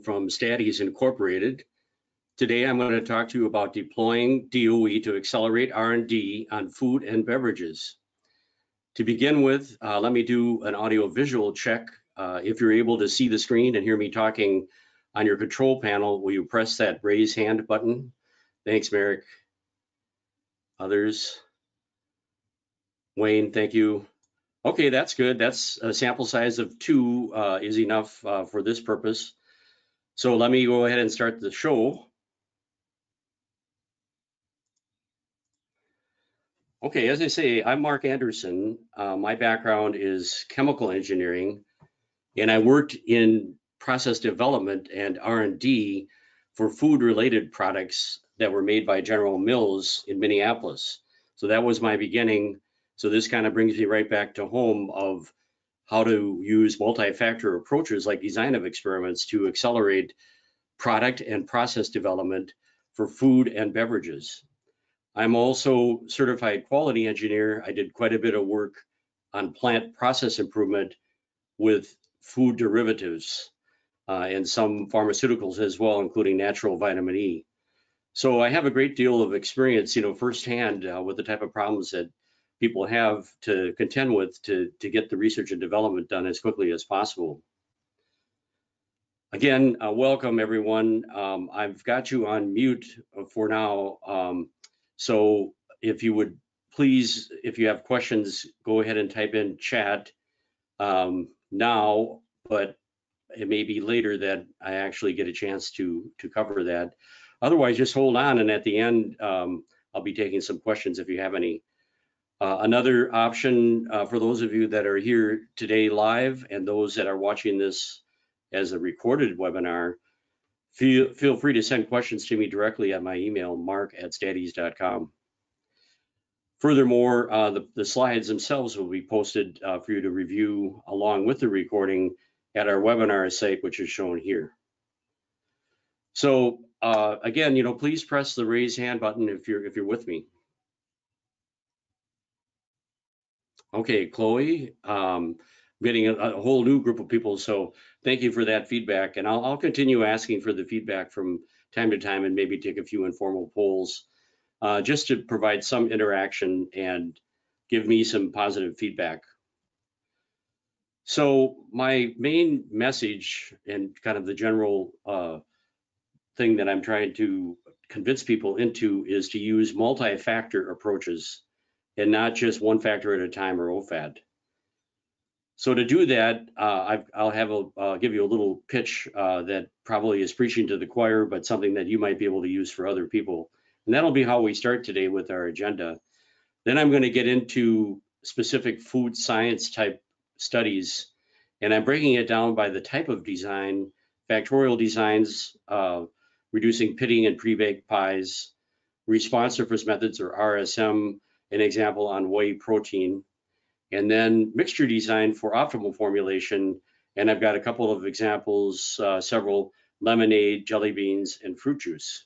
from Staties Incorporated. Today I'm going to talk to you about deploying DOE to accelerate R&D on food and beverages. To begin with, let me do an audio-visual check. If you're able to see the screen and hear me talking on your control panel, will you press that raise hand button? Thanks, Merrick. Others? Wayne, thank you. Okay, that's good. That's a sample size of 2 is enough for this purpose. So let me go ahead and start the show. Okay, as I say, I'm Mark Anderson. My background is chemical engineering, and I worked in process development and R&D for food-related products that were made by General Mills in Minneapolis. So that was my beginning. So this kind of brings me right back to home of how to use multi-factor approaches like design of experiments to accelerate product and process development for food and beverages. I'm also certified quality engineer. I did quite a bit of work on plant process improvement with food derivatives and some pharmaceuticals as well, including natural vitamin E. So I have a great deal of experience, firsthand with the type of problems that people have to contend with to get the research and development done as quickly as possible. Again, welcome everyone. I've got you on mute for now. So if you would please, if you have questions, go ahead and type in chat now, but it may be later that I actually get a chance to cover that. Otherwise, just hold on, and at the end, I'll be taking some questions if you have any. Another option for those of you that are here today live and those that are watching this as a recorded webinar, feel free to send questions to me directly at my email, mark@staties.com. Furthermore, the slides themselves will be posted for you to review along with the recording at our webinar site, which is shown here. So again, please press the raise hand button if you're with me. Okay, Chloe, getting a whole new group of people, so thank you for that feedback. And I'll continue asking for the feedback from time to time and maybe take a few informal polls just to provide some interaction and give me some positive feedback. So my main message and kind of the general thing that I'm trying to convince people into is to use multi-factor approaches and not just one factor at a time or OFAD. So to do that, I'll give you a little pitch that probably is preaching to the choir, but something that you might be able to use for other people. And that'll be how we start today with our agenda. Then I'm going to get into specific food science type studies, and I'm breaking it down by the type of design, factorial designs, reducing pitting and pre-baked pies, response surface methods or RSM, an example on whey protein, and then mixture design for optimal formulation. And I've got a couple of examples, several lemonade, jelly beans, and fruit juice.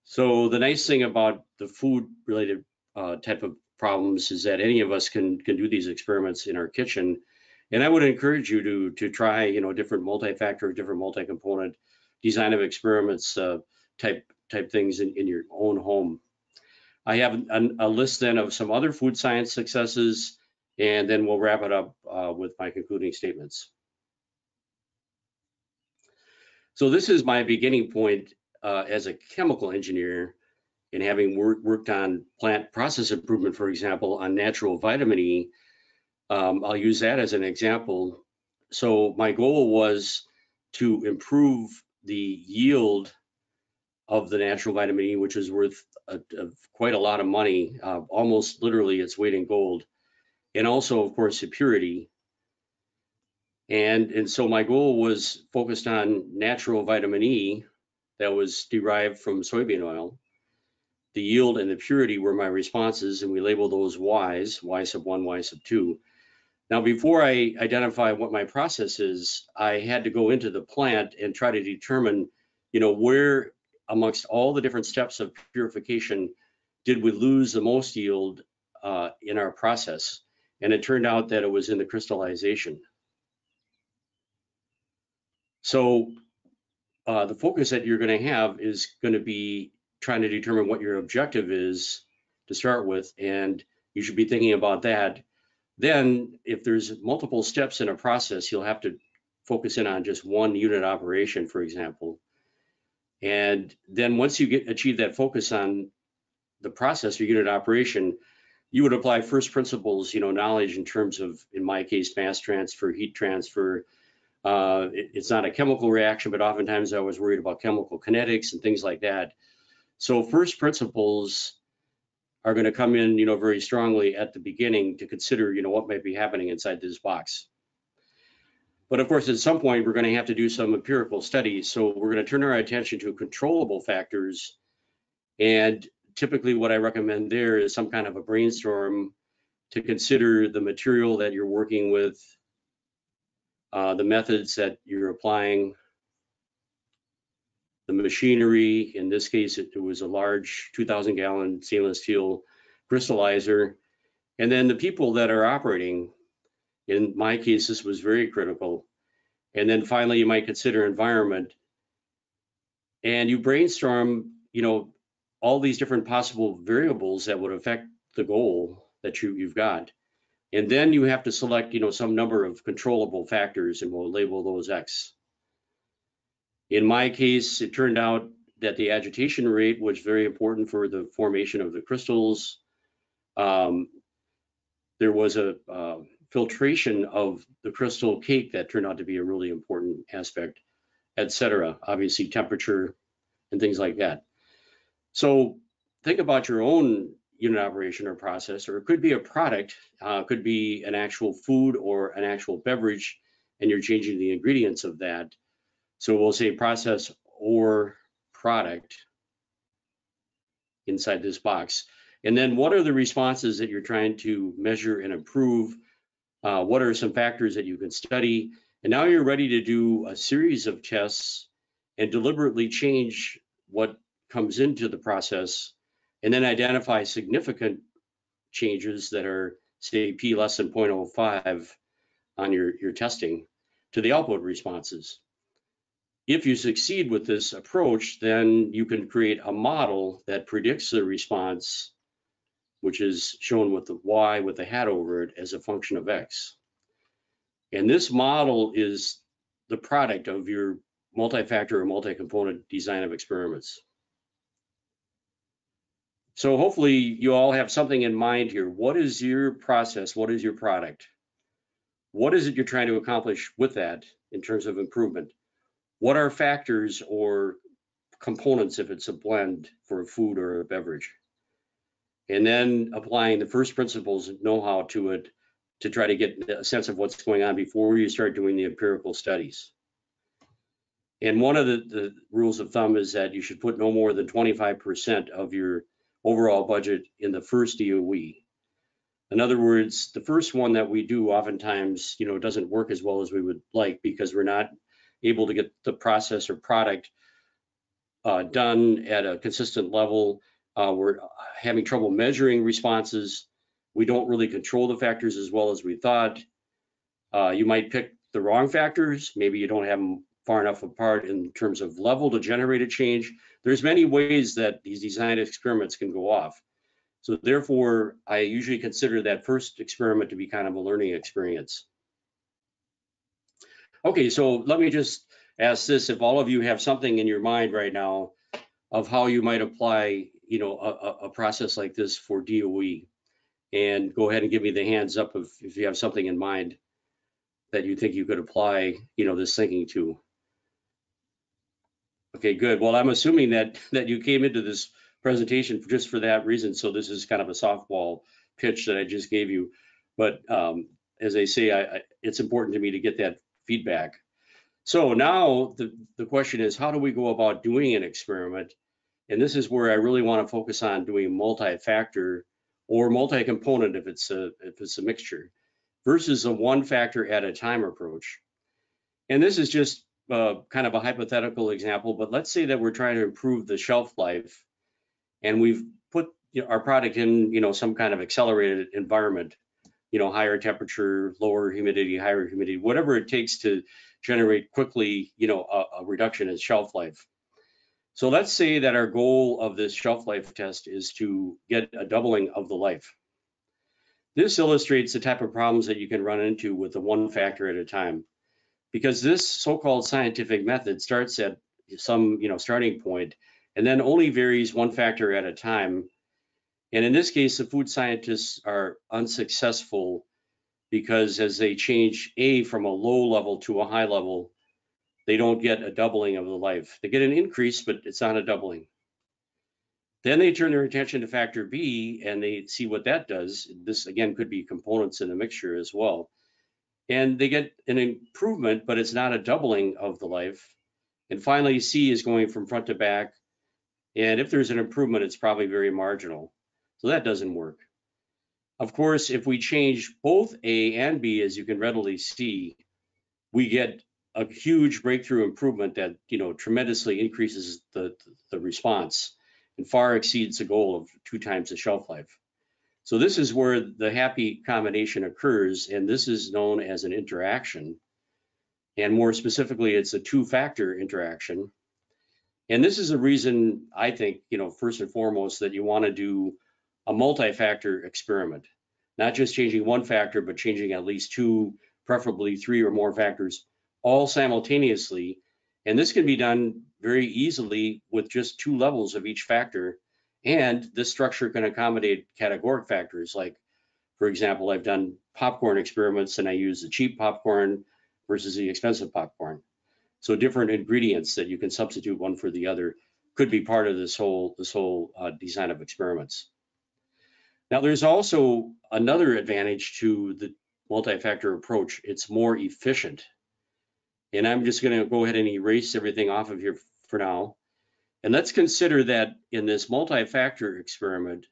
So the nice thing about the food related type of problems is that any of us can do these experiments in our kitchen. And I would encourage you to try, different multi-factor, different multi-component design of experiments type things in your own home. I have a list then of some other food science successes, and then we'll wrap it up with my concluding statements. So this is my beginning point as a chemical engineer, and having worked on plant process improvement, for example, on natural vitamin E. I'll use that as an example. So my goal was to improve the yield of the natural vitamin E, which is worth quite a lot of money, almost literally its weight in gold, and also, of course, the purity. And so my goal was focused on natural vitamin E that was derived from soybean oil. The yield and the purity were my responses, and we labeled those Ys, Y sub 1, Y sub 2. Now, before I identify what my process is, I had to go into the plant and try to determine, where amongst all the different steps of purification did we lose the most yield in our process. And it turned out that it was in the crystallization. So the focus that you're going to have is going to be trying to determine what your objective is to start with, and you should be thinking about that. Then if there's multiple steps in a process, you'll have to focus in on just one unit operation, for example. And then once you achieve that focus on the process or unit operation, you would apply first principles, knowledge in terms of, in my case, mass transfer, heat transfer. It's not a chemical reaction, but oftentimes I was worried about chemical kinetics and things like that. So first principles are going to come in, very strongly at the beginning to consider, what might be happening inside this box. But of course, at some point, we're going to have to do some empirical studies. So we're going to turn our attention to controllable factors. And typically what I recommend there is some kind of a brainstorm to consider the material that you're working with, the methods that you're applying, the machinery. In this case, it was a large 2,000-gallon stainless steel crystallizer. And then the people that are operating. In my case, this was very critical. And then finally, you might consider environment. And you brainstorm, all these different possible variables that would affect the goal that you've got. And then you have to select, some number of controllable factors, and we'll label those X. In my case, it turned out that the agitation rate was very important for the formation of the crystals. There was a filtration of the crystal cake that turned out to be a really important aspect, etc. Obviously, temperature and things like that. So think about your own unit operation or process, or it could be a product, could be an actual food or an actual beverage, and you're changing the ingredients of that. So we'll say process or product inside this box. And then what are the responses that you're trying to measure and improve? What are some factors that you can study? And now you're ready to do a series of tests and deliberately change what comes into the process, and then identify significant changes that are, say, P less than 0.05 on your testing to the output responses. If you succeed with this approach, then you can create a model that predicts the response, which is shown with the Y with the hat over it as a function of X. And this model is the product of your multi-factor or multi-component design of experiments. So hopefully you all have something in mind here. What is your process? What is your product? What is it you're trying to accomplish with that in terms of improvement? What are factors or components if it's a blend for a food or a beverage? And then applying the first principles of know-how to it to try to get a sense of what's going on before you start doing the empirical studies. And one of the rules of thumb is that you should put no more than 25% of your overall budget in the first DOE. In other words, the first one that we do oftentimes, doesn't work as well as we would like because we're not able to get the process or product done at a consistent level. We're having trouble measuring responses. We don't really control the factors as well as we thought. You might pick the wrong factors. Maybe you don't have them far enough apart in terms of level to generate a change. There's many ways that these design experiments can go off. So therefore, I usually consider that first experiment to be kind of a learning experience. Okay, so let me just ask this, if all of you have something in your mind right now of how you might apply, a process like this for DOE, and go ahead and give me the hands up if you have something in mind that you think you could apply, this thinking to. Okay, good. Well, I'm assuming that you came into this presentation just for that reason. So this is kind of a softball pitch that I just gave you. But as I say, it's important to me to get that feedback. So now the question is, how do we go about doing an experiment? And this is where I really want to focus on doing multi-factor or multi-component if it's a mixture versus a one factor at a time approach. And this is just kind of a hypothetical example, but let's say that we're trying to improve the shelf life and we've put our product in some kind of accelerated environment, higher temperature, lower humidity, higher humidity, whatever it takes to generate quickly, a reduction in shelf life. So let's say that our goal of this shelf life test is to get a doubling of the life. This illustrates the type of problems that you can run into with the one factor at a time, because this so-called scientific method starts at some, starting point, and then only varies one factor at a time. And in this case, the food scientists are unsuccessful because as they change A from a low level to a high level, they don't get a doubling of the life. They get an increase, but it's not a doubling. Then they turn their attention to factor B and they see what that does. This again could be components in the mixture as well. And they get an improvement, but it's not a doubling of the life. And finally, C is going from front to back. And if there's an improvement, it's probably very marginal. So that doesn't work. Of course, if we change both A and B, as you can readily see, we get a huge breakthrough improvement that, tremendously increases the response and far exceeds the goal of 2 times the shelf life. So this is where the happy combination occurs, and this is known as an interaction. And more specifically, it's a two-factor interaction. And this is a reason I think, first and foremost, that you want to do a multi-factor experiment, not just changing one factor, but changing at least 2, preferably 3 or more factors, all simultaneously. And this can be done very easily with just 2 levels of each factor. And this structure can accommodate categoric factors. Like, for example, I've done popcorn experiments and I use the cheap popcorn versus the expensive popcorn. So different ingredients that you can substitute one for the other could be part of this whole design of experiments. Now, there's also another advantage to the multi-factor approach. It's more efficient. And I'm just going to go ahead and erase everything off of here for now. And let's consider that in this multi-factor experiment,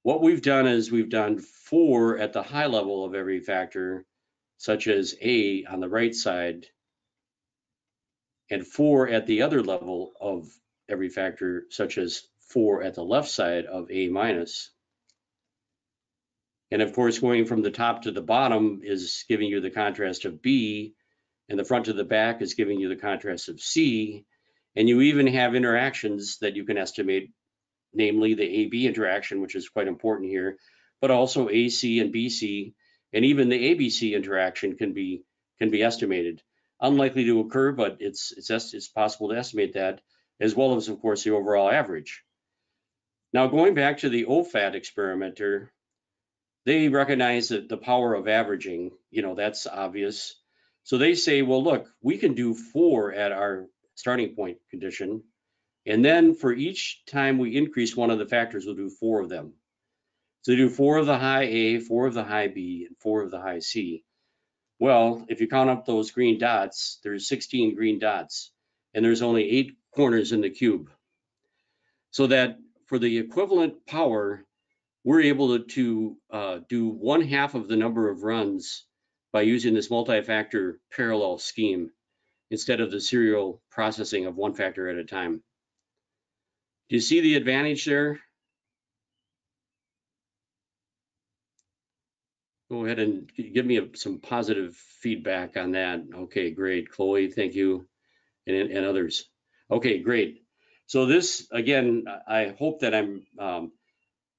what we've done is we've done 4 at the high level of every factor, such as A on the right side, and 4 at the other level of every factor, such as 4 at the left side of A minus. And of course, going from the top to the bottom is giving you the contrast of B, and the front to the back is giving you the contrast of C. And you even have interactions that you can estimate, namely the AB interaction, which is quite important here, but also AC and BC, and even the ABC interaction can be estimated. Unlikely to occur, but it's possible to estimate that, as well as, of course, the overall average. Now, going back to the OFAT experimenter, they recognize that the power of averaging, that's obvious. So they say, well, look, we can do 4 at our starting point condition. And then for each time we increase one of the factors, we'll do 4 of them. So they do 4 of the high A, 4 of the high B, and 4 of the high C. Well, if you count up those green dots, there's 16 green dots, and there's only 8 corners in the cube. So that for the equivalent power, we're able to do 1/2 of the number of runs by using this multi-factor parallel scheme instead of the serial processing of one factor at a time. Do you see the advantage there? Go ahead and give me some positive feedback on that. Okay, great. Chloe, thank you, and others. Okay, great. So this, again, I hope that I'm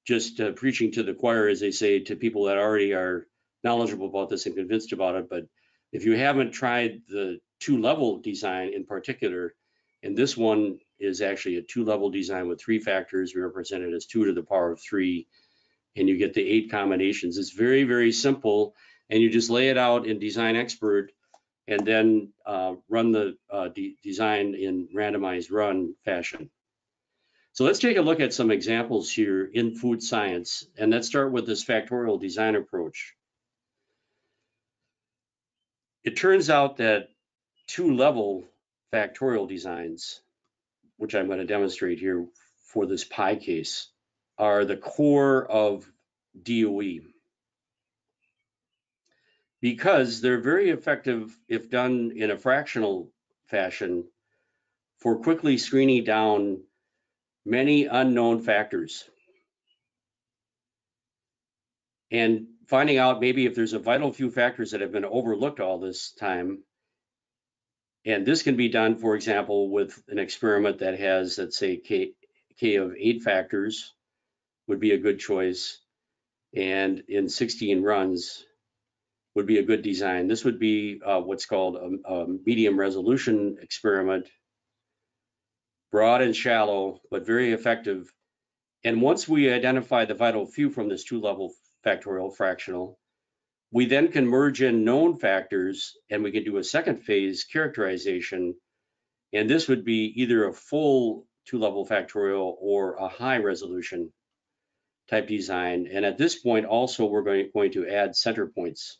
just preaching to the choir, as they say, to people that already are knowledgeable about this and convinced about it. But if you haven't tried the 2-level design in particular, and this one is actually a 2-level design with 3 factors represented as 2 to the power of 3, and you get the 8 combinations. It's very, very simple, and you just lay it out in Design Expert and then run the design in randomized run fashion. So let's take a look at some examples here in food science, and let's start with this factorial design approach. It turns out that 2-level factorial designs, which I'm going to demonstrate here for this pie case, are the core of DOE, because they're very effective if done in a fractional fashion for quickly screening down many unknown factors and finding out maybe if there's a vital few factors that have been overlooked all this time, And this can be done, for example, with an experiment that has, let's say, K of 8 factors would be a good choice. And in 16 runs would be a good design. This would be what's called a medium resolution experiment, broad and shallow, but very effective. And once we identify the vital few from this two-level factorial fractional, we then can merge in known factors and we can do a second phase characterization. And this would be either a full two-level factorial or a high resolution type design. And at this point also, we're going to add center points.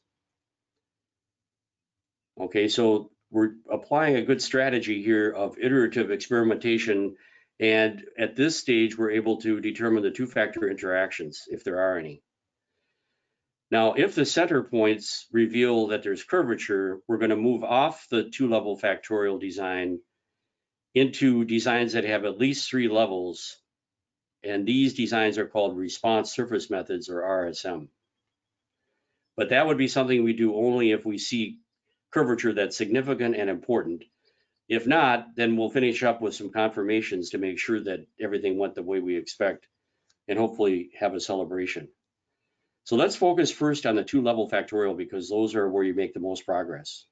Okay, so we're applying a good strategy here of iterative experimentation. And at this stage, we're able to determine the two-factor interactions, if there are any. Now, if the center points reveal that there's curvature, we're going to move off the two-level factorial design into designs that have at least 3 levels. And these designs are called response surface methods, or RSM. But that would be something we do only if we see curvature that's significant and important. If not, then we'll finish up with some confirmations to make sure that everything went the way we expect and hopefully have a celebration. So let's focus first on the two-level factorial because those are where you make the most progress.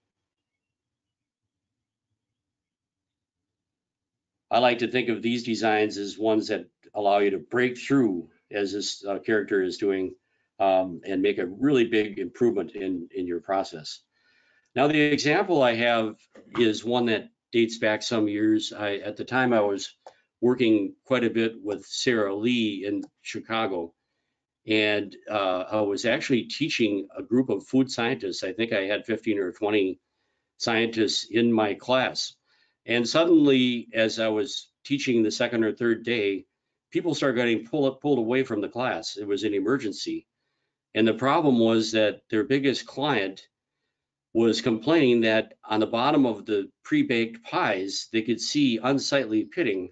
I like to think of these designs as ones that allow you to break through, as this character is doing, and make a really big improvement in your process. Now, the example I have is one that dates back some years. At the time, I was working quite a bit with Sarah Lee in Chicago, and I was actually teaching a group of food scientists. I think I had 15 or 20 scientists in my class. And suddenly, as I was teaching the second or third day, people started getting pulled away from the class. It was an emergency. And the problem was that their biggest client was complaining that on the bottom of the pre-baked pies, they could see unsightly pitting.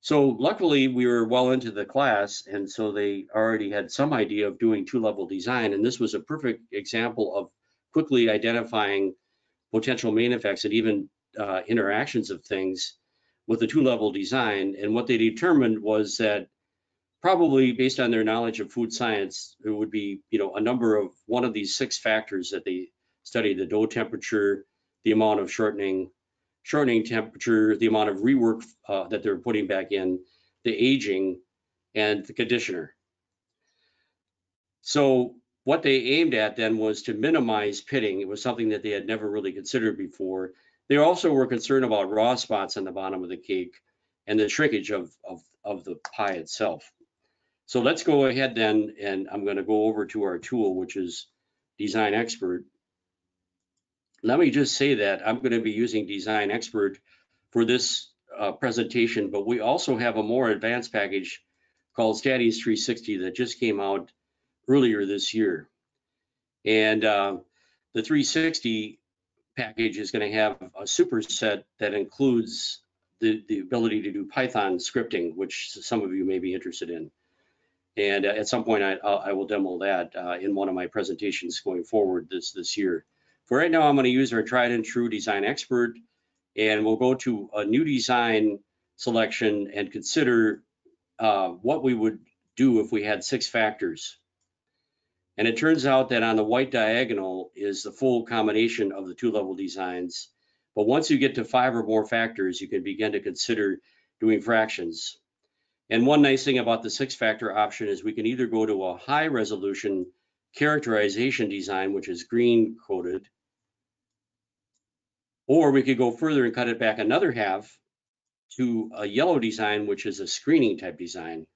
So luckily we were well into the class, and so they already had some idea of doing two-level design. And this was a perfect example of quickly identifying potential main effects and even interactions of things with the two-level design. And what they determined was that probably based on their knowledge of food science, there would be, a number of one of these 6 factors that they studied: the dough temperature, the amount of shortening temperature, the amount of rework that they're putting back in, the aging, and the conditioner. So what they aimed at then was to minimize pitting. It was something that they had never really considered before. They also were concerned about raw spots on the bottom of the cake and the shrinkage of the pie itself. So let's go ahead then, and I'm going to go over to our tool, which is Design Expert. Let me just say that I'm going to be using Design Expert for this presentation, but we also have a more advanced package called Statis 360 that just came out earlier this year. And the 360 package is going to have a superset that includes the ability to do Python scripting, which some of you may be interested in. And at some point, I will demo that in one of my presentations going forward this year. For right now, I'm going to use our tried and true Design Expert, and we'll go to a new design selection and consider what we would do if we had 6 factors. And it turns out that on the white diagonal is the full combination of the two-level designs. But once you get to 5 or more factors, you can begin to consider doing fractions. And one nice thing about the 6-factor option is we can either go to a high resolution characterization design, which is green coded, or we could go further and cut it back another half to a yellow design, which is a screening type design.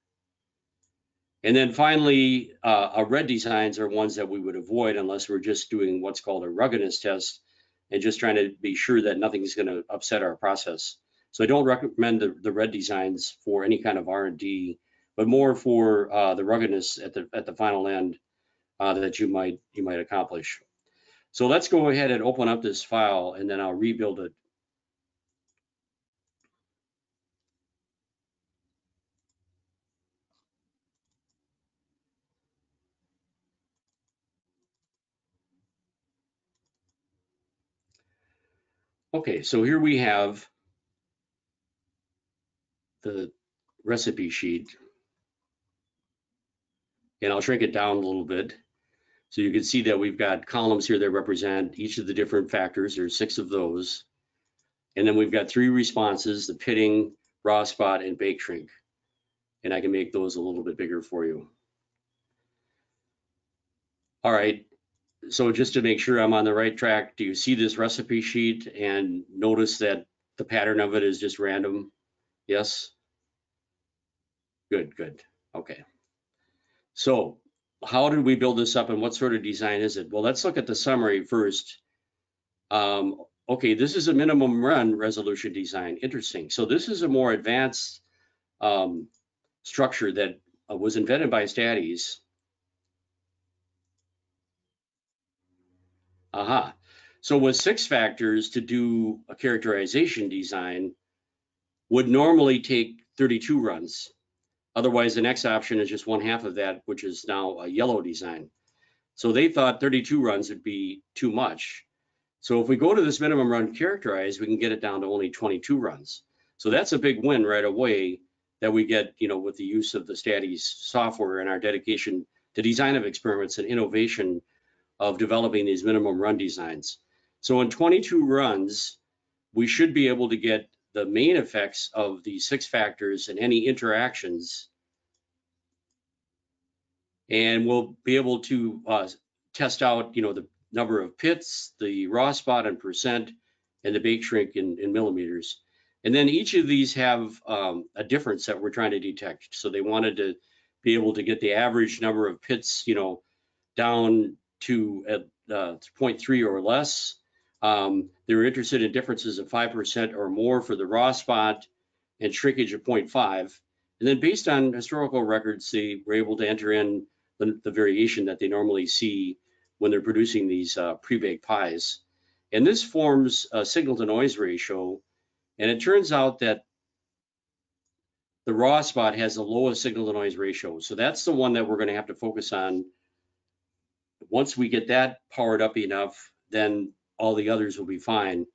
And then finally, red designs are ones that we would avoid unless we're just doing what's called a ruggedness test and just trying to be sure that nothing's going to upset our process. So I don't recommend the red designs for any kind of R&D, but more for the ruggedness at the final end that you might accomplish. So let's go ahead and open up this file, and then I'll rebuild it. Okay, so here we have the recipe sheet, and I'll shrink it down a little bit. So you can see that we've got columns here that represent each of the different factors. There's 6 of those. And then we've got 3 responses, the pitting, raw spot, and bake shrink. And I can make those a little bit bigger for you. All right, so just to make sure I'm on the right track, do you see this recipe sheet and notice that the pattern of it is just random? Yes? Good, good. Okay. So how did we build this up and what sort of design is it? Well, let's look at the summary first. Okay, this is a minimum run resolution design. Interesting. So this is a more advanced structure that was invented by Statis. Aha. So with 6 factors to do a characterization design would normally take 32 runs. Otherwise, the next option is just 1/2 of that, which is now a yellow design. So they thought 32 runs would be too much. So if we go to this minimum run characterize, we can get it down to only 22 runs. So that's a big win right away that we get, with the use of the Statis software and our dedication to design of experiments and innovation of developing these minimum run designs. So in 22 runs, we should be able to get the main effects of the 6 factors and any interactions. And we'll be able to test out, the number of pits, the raw spot in percent, and the bake shrink in millimeters. And then each of these have a difference that we're trying to detect. So they wanted to be able to get the average number of pits, down to 0.3 or less. They were interested in differences of 5% or more for the raw spot and shrinkage of 0.5. And then based on historical records, they were able to enter in the variation that they normally see when they're producing these pre-baked pies. And this forms a signal to noise ratio. And it turns out that the raw spot has the lowest signal to noise ratio. So that's the one that we're going to have to focus on. Once we get that powered up enough, then all the others will be fine.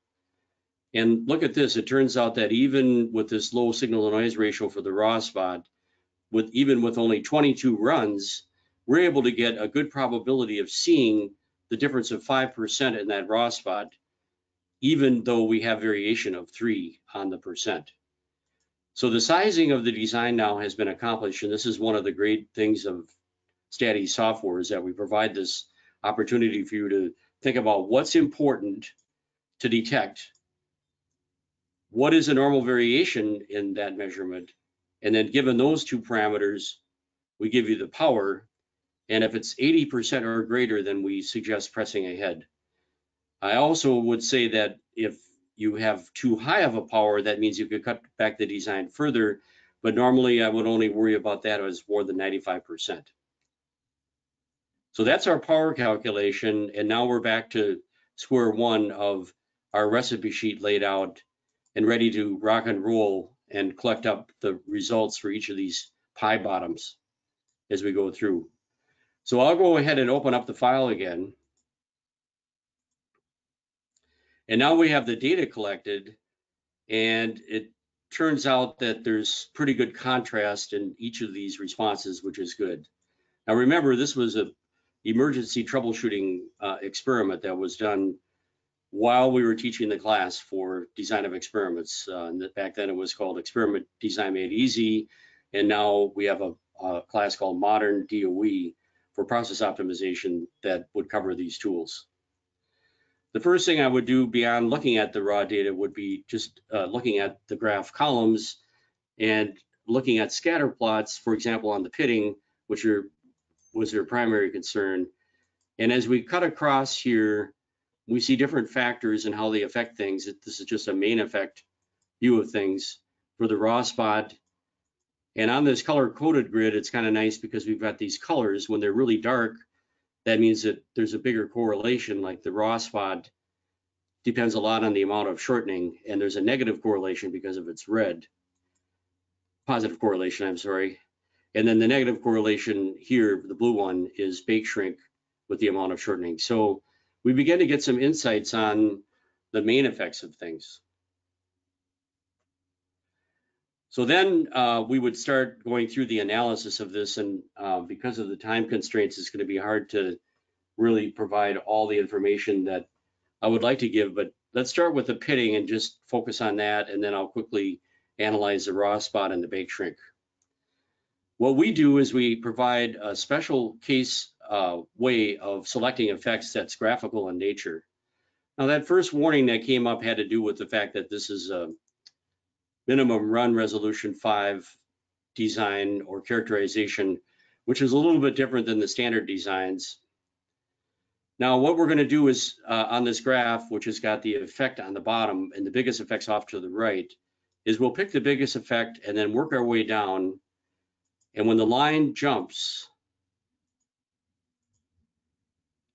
And look at this, it turns out that even with this low signal to noise ratio for the raw spot, even with only 22 runs, we're able to get a good probability of seeing the difference of 5% in that raw spot, even though we have variation of 3 on the percent. So the sizing of the design now has been accomplished, and this is one of the great things of Statis software is that we provide this opportunity for you to think about what's important to detect, what is a normal variation in that measurement, and then given those 2 parameters, we give you the power. And if it's 80% or greater, then we suggest pressing ahead. I also would say that if you have too high of a power, that means you could cut back the design further. But normally I would only worry about that as more than 95%. So that's our power calculation. And now we're back to square one of our recipe sheet laid out and ready to rock and roll and collect up the results for each of these pie bottoms as we go through. So I'll go ahead and open up the file again. And now we have the data collected, and it turns out that there's pretty good contrast in each of these responses, which is good. Now remember, this was an emergency troubleshooting experiment that was done while we were teaching the class for design of experiments. Back then it was called Experiment Design Made Easy, and now we have a class called Modern DOE for process optimization that would cover these tools. The first thing I would do beyond looking at the raw data would be just looking at the graph columns and looking at scatter plots, for example, on the pitting, which was their primary concern. And as we cut across here, we see different factors and how they affect things. This is just a main effect view of things for the raw spot. And on this color-coded grid, it's kind of nice because we've got these colors. When they're really dark, that means that there's a bigger correlation, like the raw spot depends a lot on the amount of shortening, and there's a negative correlation because of its red. Positive correlation, I'm sorry. And then the negative correlation here, the blue one, is bake shrink with the amount of shortening. So we begin to get some insights on the main effects of things. So then we would start going through the analysis of this, and because of the time constraints, it's going to be hard to really provide all the information that I would like to give, but let's start with the pitting and just focus on that, and then I'll quickly analyze the raw spot and the bake shrink. What we do is we provide a special case way of selecting effects that's graphical in nature. Now, that first warning that came up had to do with the fact that this is a minimum run resolution 5 design or characterization, which is a little bit different than the standard designs. Now, what we're going to do is on this graph, which has got the effect on the bottom and the biggest effects off to the right, is we'll pick the biggest effect and then work our way down. And when the line jumps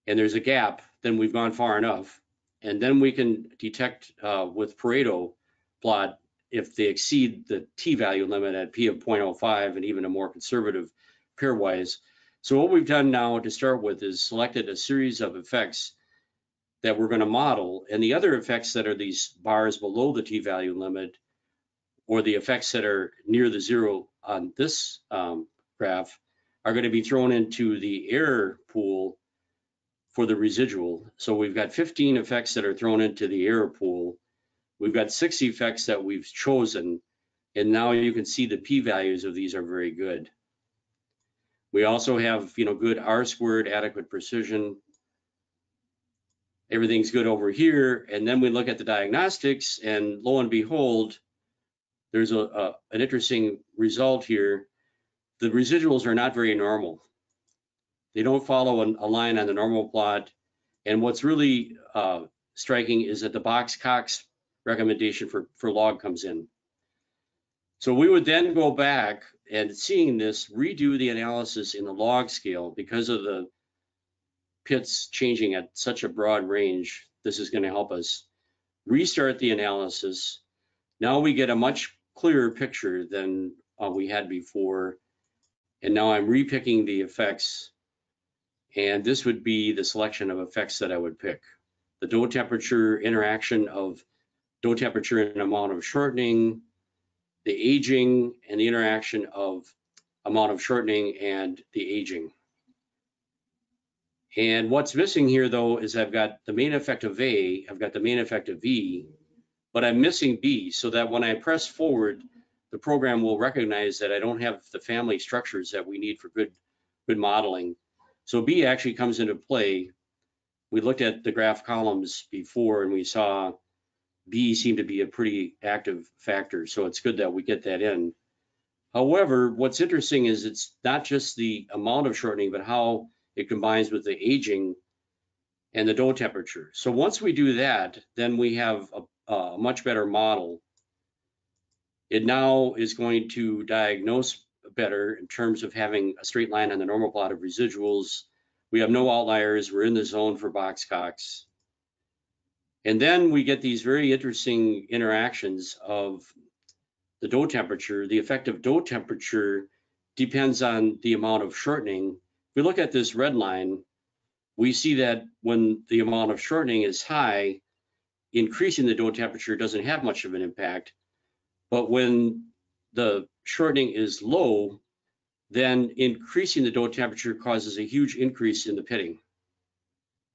and there's a gap, then we've gone far enough. And then we can detect with Pareto plot if they exceed the t-value limit at p of 0.05 and even a more conservative pairwise. So what we've done now to start with is selected a series of effects that we're going to model, and the other effects that are these bars below the t-value limit, or the effects that are near the zero on this graph, are going to be thrown into the error pool for the residual. So we've got 15 effects that are thrown into the error pool. We've got 6 effects that we've chosen, and now you can see the p-values of these are very good. We also have, good R-squared, adequate precision. Everything's good over here, and then we look at the diagnostics, and lo and behold, there's an interesting result here. The residuals are not very normal. They don't follow a line on the normal plot, and what's really striking is that the Box-Cox recommendation for log comes in. So we would then go back and, seeing this, redo the analysis in the log scale. Because of the pits changing at such a broad range, this is going to help us restart the analysis. Now we get a much clearer picture than we had before. And now I'm repicking the effects. And this would be the selection of effects that I would pick. The dough temperature, interaction of dough temperature and amount of shortening, the aging, and the interaction of amount of shortening and the aging. And what's missing here, though, is I've got the main effect of A, I've got the main effect of V, but I'm missing B, so that when I press forward, the program will recognize that I don't have the family structures that we need for good modeling. So B actually comes into play. We looked at the graph columns before, and we saw B seemed to be a pretty active factor, so it's good that we get that in. However, what's interesting is it's not just the amount of shortening, but how it combines with the aging and the dough temperature. So once we do that, then we have a much better model. It now is going to diagnose better in terms of having a straight line on the normal plot of residuals. We have no outliers. We're in the zone for Box-Cox. And then we get these very interesting interactions of the dough temperature. The effect of dough temperature depends on the amount of shortening. If we look at this red line, we see that when the amount of shortening is high, increasing the dough temperature doesn't have much of an impact. But when the shortening is low, then increasing the dough temperature causes a huge increase in the pitting.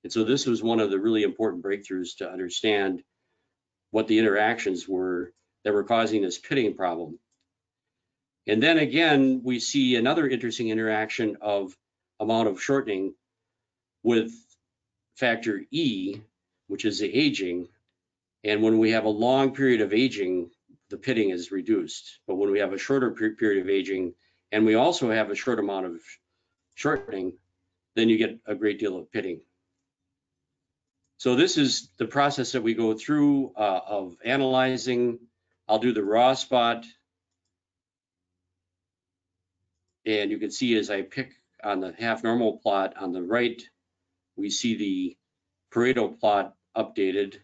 And so this was one of the really important breakthroughs to understand what the interactions were that were causing this pitting problem. And then again, we see another interesting interaction of amount of shortening with factor E, which is the aging. And when we have a long period of aging, the pitting is reduced. But when we have a shorter period of aging, and we also have a short amount of shortening, then you get a great deal of pitting. So this is the process that we go through of analyzing. I'll do the raw spot. And you can see as I pick on the half normal plot on the right, we see the Pareto plot updated.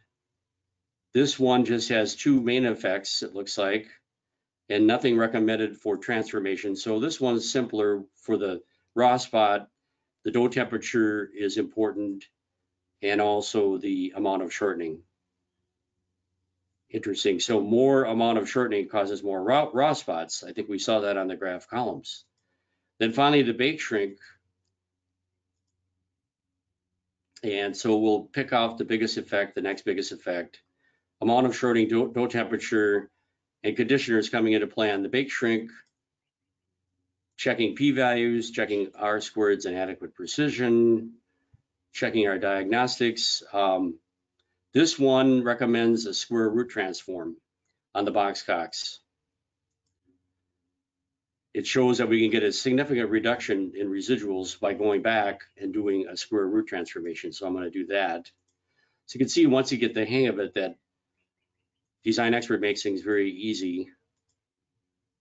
This one just has 2 main effects, it looks like, and nothing recommended for transformation. So this one's simpler for the raw spot. The dough temperature is important, and also the amount of shortening. Interesting. So more amount of shortening causes more raw spots. I think we saw that on the graph columns. Then finally, the bake shrink. And so we'll pick off the biggest effect, the next biggest effect. Amount of shortening, dough temperature, and conditioners coming into play on the bake shrink. Checking p-values, checking R-squareds and adequate precision, checking our diagnostics. This one recommends a square root transform on the box Cox. It shows that we can get a significant reduction in residuals by going back and doing a square root transformation. So I'm going to do that. So you can see once you get the hang of it that Design Expert makes things very easy.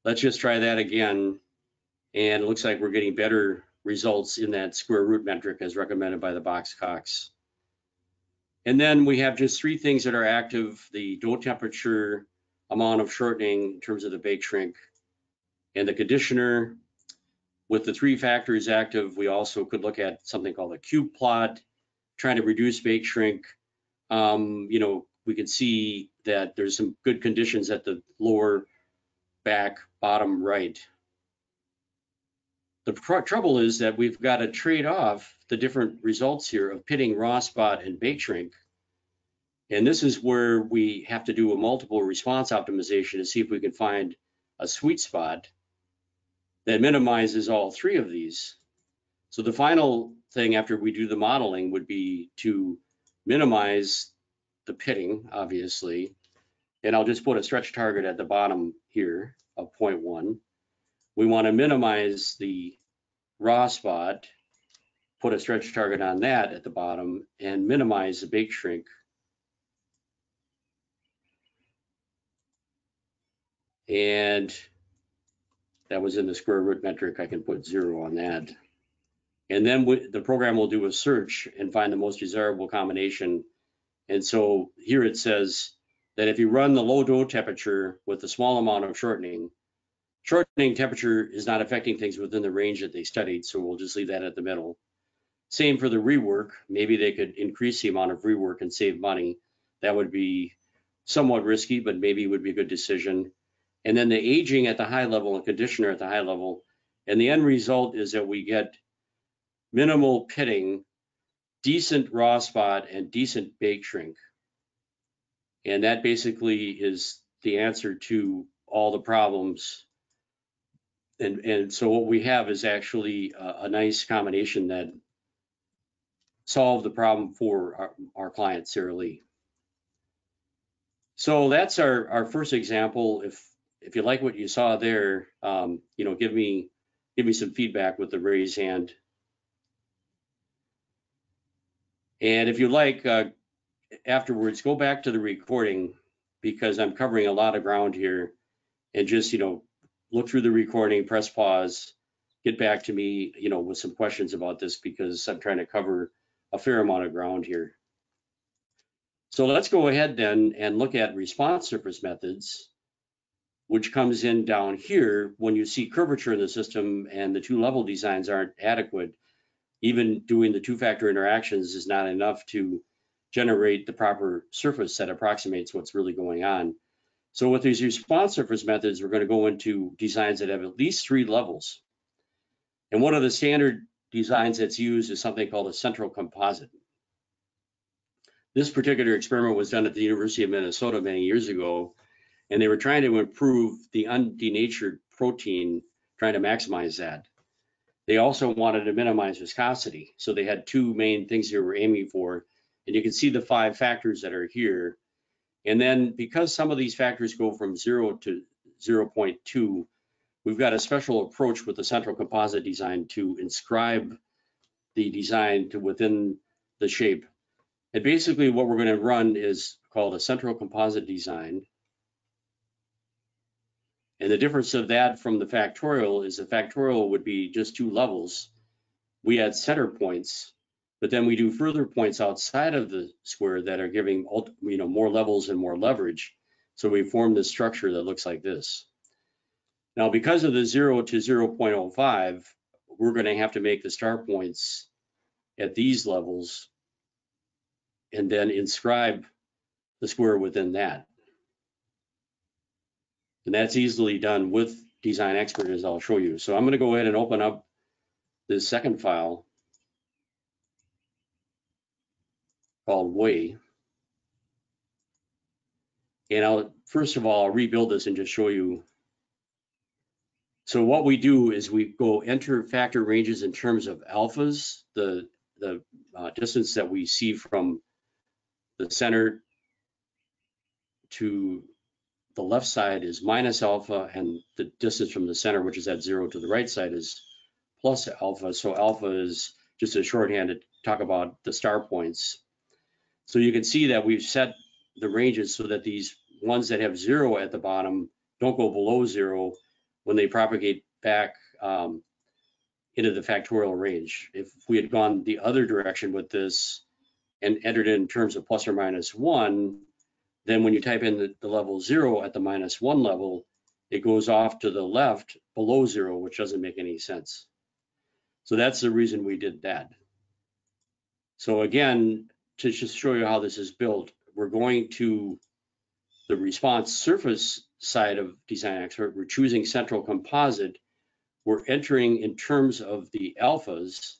Let's just try that again. And it looks like we're getting better results in that square root metric as recommended by the box Cox. And then we have just three things that are active: the dough temperature, amount of shortening in terms of the bake shrink, and the conditioner. With the three factors active, we also could look at something called a cube plot, trying to reduce bake shrink. We can see that there's some good conditions at the lower back bottom right. The trouble is that we've got to trade off the different results here of pitting raw spot and bake shrink. And this is where we have to do a multiple response optimization to see if we can find a sweet spot that minimizes all three of these. So the final thing after we do the modeling would be to minimize the pitting, obviously. And I'll just put a stretch target at the bottom here of 0.1. We want to minimize the raw spot, put a stretch target on that at the bottom, and minimize the bake shrink. And that was in the square root metric. I can put 0 on that. And then the program will do a search and find the most desirable combination. And so here it says that if you run the low dough temperature with a small amount of shortening temperature is not affecting things within the range that they studied. So we'll just leave that at the middle. Same for the rework. Maybe they could increase the amount of rework and save money. That would be somewhat risky, but maybe would be a good decision. And then the aging at the high level and conditioner at the high level. And the end result is that we get minimal pitting, decent raw spot, and decent bake shrink. And that basically is the answer to all the problems. And so what we have is actually a nice combination that solved the problem for our client, Sarah Lee. So that's our first example. If you like what you saw there, give me some feedback with the raise hand. And if you like, afterwards, go back to the recording because I'm covering a lot of ground here, and just look through the recording, press pause, get back to me, with some questions about this because I'm trying to cover a fair amount of ground here. So let's go ahead then and look at response surface methods, which comes in down here when you see curvature in the system and the two-level designs aren't adequate. Even doing the two-factor interactions is not enough to generate the proper surface that approximates what's really going on. So with these response surface methods, we're going to go into designs that have at least 3 levels. And one of the standard designs that's used is something called a central composite. This particular experiment was done at the University of Minnesota many years ago, and they were trying to improve the undenatured protein, trying to maximize that. They also wanted to minimize viscosity. So they had 2 main things they were aiming for. And you can see the 5 factors that are here. And then because some of these factors go from 0 to 0.2, we've got a special approach with the central composite design to inscribe the design to within the shape. And basically what we're going to run is called a central composite design. And the difference of that from the factorial is the factorial would be just 2 levels. We add center points, but then we do further points outside of the square that are giving more levels and more leverage. So we form this structure that looks like this. Now, because of the 0 to 0.05, we're going to have to make the start points at these levels and then inscribe the square within that. And that's easily done with Design Expert, as I'll show you. So I'm going to go ahead and open up this second file called Way. And first of all, I'll rebuild this and just show you. So what we do is we go enter factor ranges in terms of alphas, the distance that we see from the center to the left side is minus alpha, and the distance from the center, which is at 0, to the right side is plus alpha. So alpha is just a shorthand to talk about the star points. So you can see that we've set the ranges so that these ones that have 0 at the bottom don't go below 0 when they propagate back into the factorial range. If we had gone the other direction with this and entered in terms of plus or minus 1, then when you type in the level 0 at the minus 1 level, it goes off to the left below 0, which doesn't make any sense. So that's the reason we did that. So again, to just show you how this is built, we're going to the response surface side of Design Expert. We're choosing central composite. We're entering in terms of the alphas,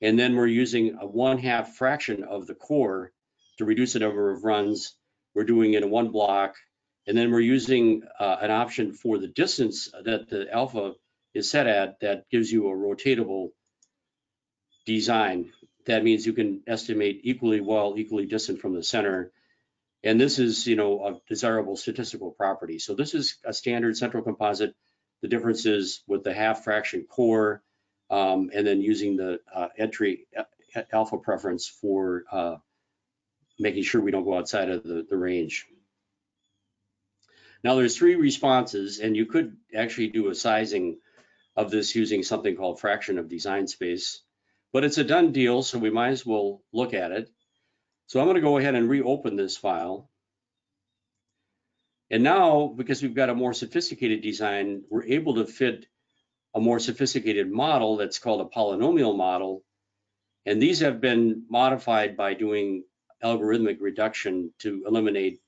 and then we're using a 1/2 fraction of the core to reduce the number of runs. We're doing it in one block, and then we're using an option for the distance that the alpha is set at that gives you a rotatable design. That means you can estimate equally well, equally distant from the center. And this is, a desirable statistical property. So this is a standard central composite. The difference is with the 1/2 fraction core, and then using the entry alpha preference for making sure we don't go outside of the range. Now there's 3 responses, and you could actually do a sizing of this using something called fraction of design space, but it's a done deal, so we might as well look at it. So I'm going to go ahead and reopen this file. And now, because we've got a more sophisticated design, we're able to fit a more sophisticated model that's called a polynomial model. And these have been modified by doing algorithmic reduction to eliminate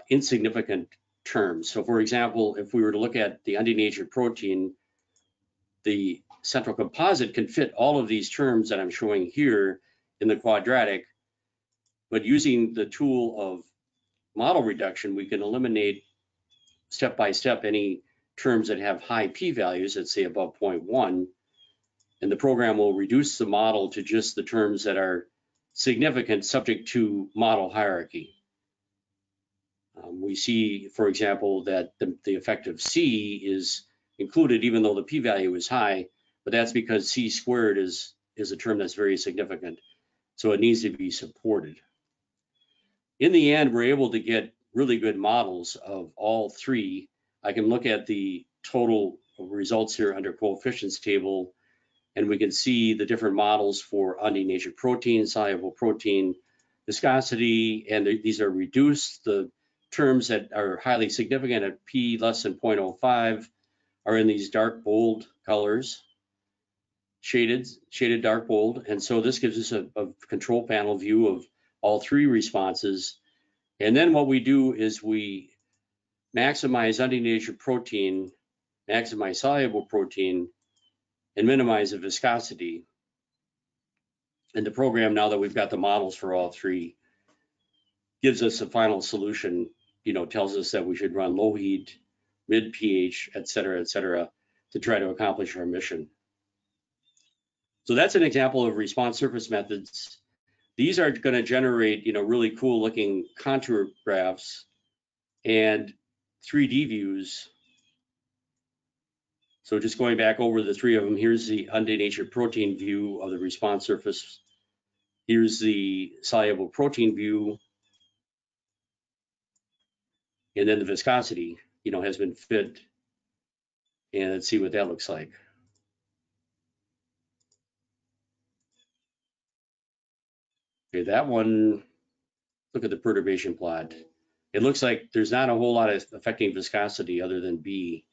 insignificant terms. So for example, if we were to look at the undenatured protein, the central composite can fit all of these terms that I'm showing here in the quadratic, but using the tool of model reduction, we can eliminate step by step any terms that have high p-values, let's say above 0.1, and the program will reduce the model to just the terms that are significant subject to model hierarchy. We see, for example, that the effect of C is included even though the p-value is high, but that's because C squared is a term that's very significant, so it needs to be supported. In the end, we're able to get really good models of all 3. I can look at the total results here under coefficients table, and we can see the different models for undenatured protein, soluble protein, viscosity, and these are reduced. The terms that are highly significant at p less than 0.05 are in these dark bold colors, shaded dark bold. And so this gives us a control panel view of all 3 responses. And then what we do is we maximize undenatured protein, maximize soluble protein, and minimize the viscosity. And the program, now that we've got the models for all 3, gives us a final solution, tells us that we should run low heat, mid pH, et cetera, to try to accomplish our mission. So that's an example of response surface methods. These are going to generate, really cool looking contour graphs and 3D views. So just going back over the 3 of them, here's the undenatured protein view of the response surface. Here's the soluble protein view. And then the viscosity, has been fit. And let's see what that looks like. Okay, that one, look at the perturbation plot. It looks like there's not a whole lot of affecting viscosity other than B.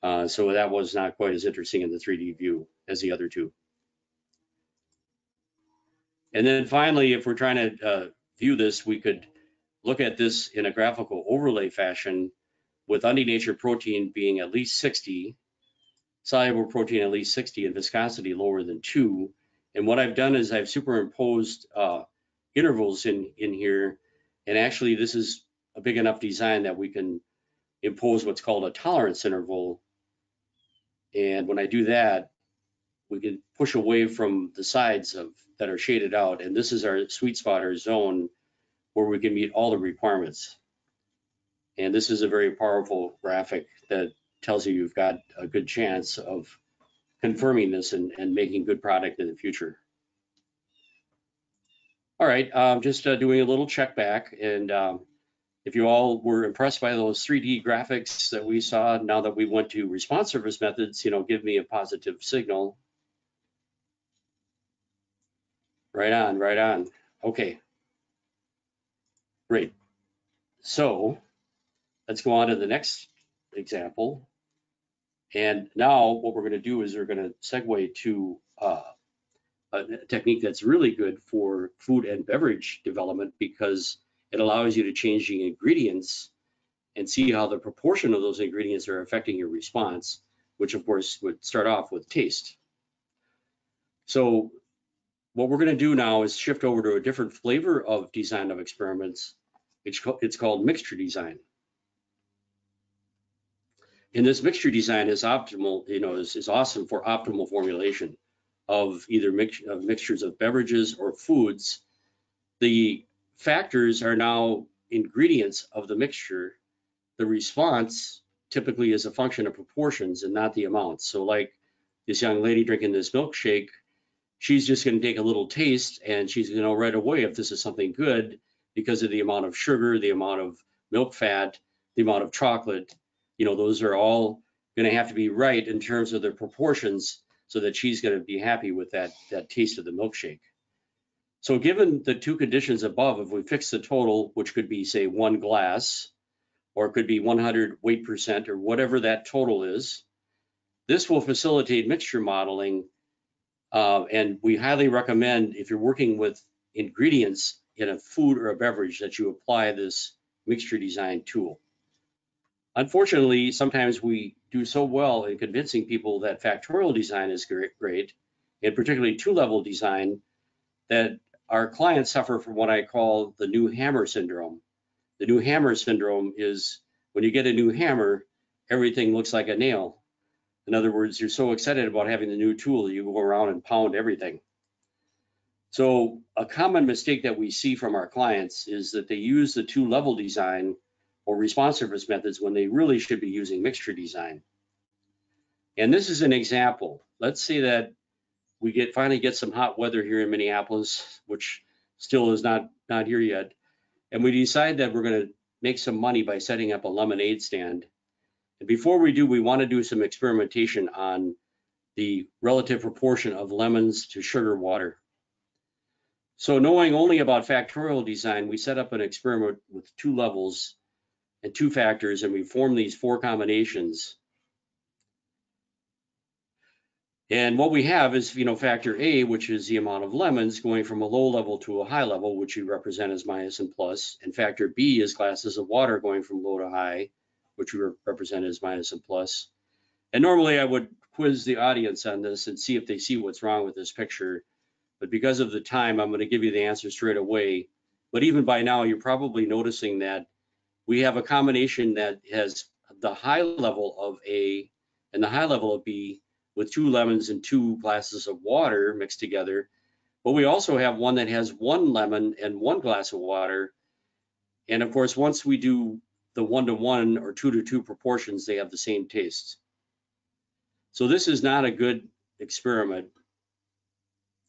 So that was not quite as interesting in the 3D view as the other 2. And then finally, if we're trying to view this, we could look at this in a graphical overlay fashion with undenatured protein being at least 60, soluble protein at least 60, and viscosity lower than 2. And what I've done is I've superimposed intervals in here, and actually this is a big enough design that we can impose what's called a tolerance interval. And when I do that, we can push away from the sides that are shaded out, and this is our sweet spot or zone where we can meet all the requirements. And this is a very powerful graphic that tells you you've got a good chance of confirming this and making good product in the future. All right, just doing a little check back, and if you all were impressed by those 3D graphics that we saw, now that we went to response service methods, give me a positive signal. Right on, right on. Okay, great. So let's go on to the next example. And now what we're going to do is we're going to segue to a technique that's really good for food and beverage development, because it allows you to change the ingredients and see how the proportion of those ingredients are affecting your response, which of course would start off with taste. So what we're going to do now is shift over to a different flavor of design of experiments. It's called mixture design. And this mixture design is optimal, is awesome for optimal formulation of either mixtures of beverages or foods. The factors are now ingredients of the mixture. The response typically is a function of proportions and not the amounts. So like this young lady drinking this milkshake, she's just going to take a little taste and she's going to know right away if this is something good because of the amount of sugar, the amount of milk fat, the amount of chocolate. Those are all going to have to be right in terms of the proportions so that she's going to be happy with that taste of the milkshake. So given the two conditions above, if we fix the total, which could be, say, 1 glass, or it could be 100 weight percent, or whatever that total is, this will facilitate mixture modeling. And we highly recommend, if you're working with ingredients in a food or a beverage, that you apply this mixture design tool. Unfortunately, sometimes we do so well in convincing people that factorial design is great, and particularly two-level design, that our clients suffer from what I call the new hammer syndrome. The new hammer syndrome is when you get a new hammer, everything looks like a nail. In other words, you're so excited about having the new tool that you go around and pound everything. So a common mistake that we see from our clients is that they use the two-level design or response service methods when they really should be using mixture design. And this is an example. Let's say that we finally get some hot weather here in Minneapolis, which still is not here yet. And we decide that we're going to make some money by setting up a lemonade stand. And before we do, we want to do some experimentation on the relative proportion of lemons to sugar water. So knowing only about factorial design, we set up an experiment with 2 levels and 2 factors, and we form these 4 combinations. And what we have is, factor A, which is the amount of lemons going from a low level to a high level, which we represent as minus and plus. And factor B is glasses of water going from low to high, which we represent as minus and plus. And normally I would quiz the audience on this and see if they see what's wrong with this picture. But because of the time, I'm going to give you the answer straight away. But even by now, you're probably noticing that we have a combination that has the high level of A and the high level of B with 2 lemons and 2 glasses of water mixed together. But we also have one that has 1 lemon and 1 glass of water. And of course, once we do the 1-to-1 or 2-to-2 proportions, they have the same taste. So this is not a good experiment.